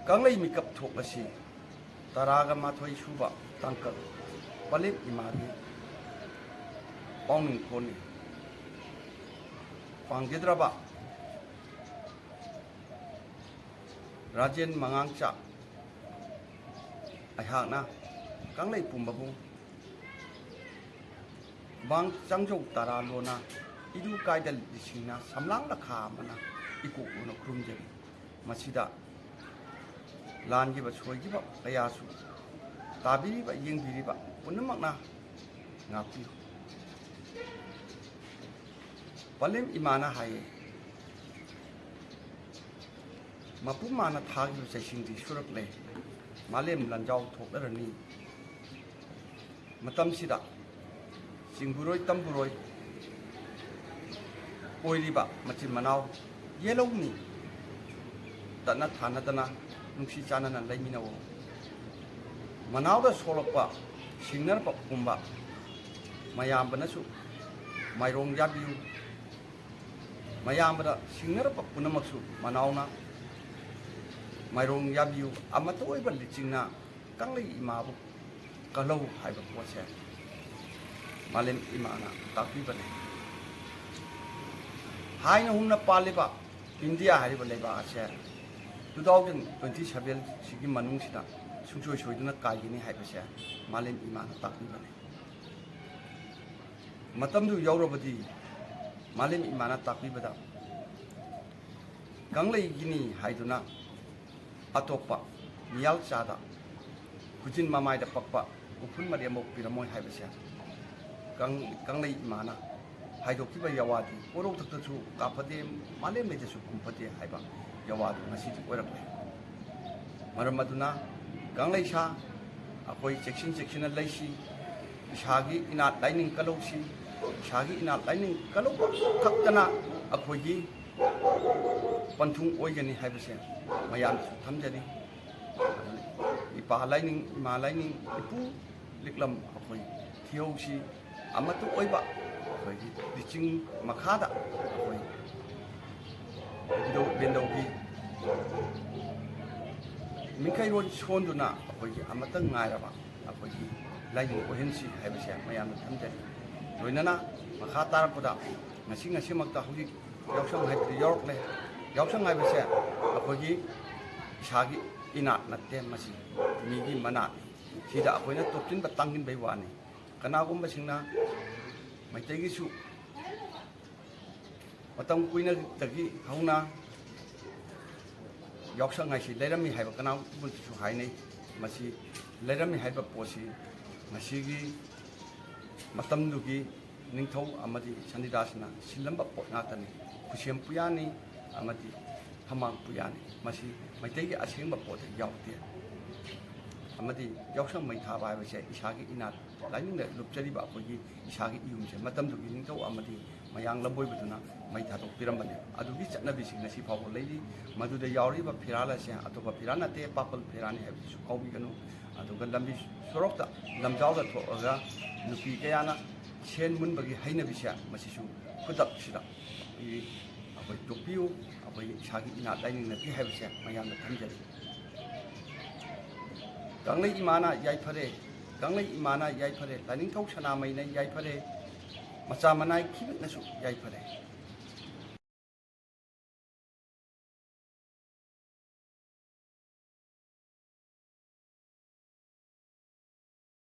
Kanglai mikap thok asi taraga mathoi suba tangkal palim imagi pawning khoni panggedraba Rajen Mangangcha aihakna kanglai pumbabu bang changjau tara lona idu kaidal disingna samlang lakha mana iku uno krumjeri masida lan giba soi giba kayasu tabiri ba yengbiri ba punamakna ngapi palim imana haye mapumana thagi sesingdi surak le malem lanjau thoklarani matam sida singburoi tamburoi oiriba machin manau yelowni tana thanadana nungsi chanana laiminawo manawda solokpa singnarpa kumba mayambanasu mairong yabiu mayambada singnarpa punamaksu manawna mairong yabiu amato oiba lichingna kanglai imabu kalau haiba pose malem imana takibane haina humna paliba India hariba leba ase 2027 sigi manung sida sungsoi soiduna kaigini haibase malem imana takibane matamdu yaurabadi malem imana takibada kanglai gini haiduna atokpa miyal chada kujin mamai da pakpa upun mariamok piramoi haibase kanglai imana haidokkiba yawadi orok taktasu kapade malem lejasu kumpade haiba yawadu ngasidi oirakle maram aduna kanglai sha akoi section laisi ishagi inat lining kalausi ishagi inat lining kalau thaktana akoigi panthung oigani haibase mayam su thamjani ipa lining ima lining ipu liklam akoi thiosi amatu oiba akoi diching makhada akoi do bendogi mikai ron sonduna akoi amatang ngairaba akoi lining ohensi haibase mayam thamjani loinana makha tarakpada ngasi makta hogi yausang haibri yorokle yausang haibase akoi ishagi ina natte masi migi mana sida akoina toptin batangin bai wani kanagumba singna maitegi su matam kuina tagi hauna yaksang ngaisi leirami haiba kanau buntu su hainai masi leirami haiba posi masigi matamdugi ningthau amadi sanidasna silamba pot ngatani khusem puyani amadi hamang puyani masi maitegi asengba pot yaute amadi yaksang mai thaba haibase isagi inat lainingda lupchariba akogi isagi iyumse matamdugi ningthau amadi mayang lamboibuduna mai thadok pirambane adugi chatnabi singna si fawo leidi maduda yauriba phirala se atoba phirana te papal phirani habisu kaubi ganu aduga lambi sorokta lamjawda thoga nupi kayana sen munbagi hainabise masisu khudak sida akoi topiu akoi isagi inat lainingna pi haibase mayamna thamjari kanglai imana yaifare kanglai imana yaifare laning thau sana mai na yaifare macha manai khibit nasu yaifare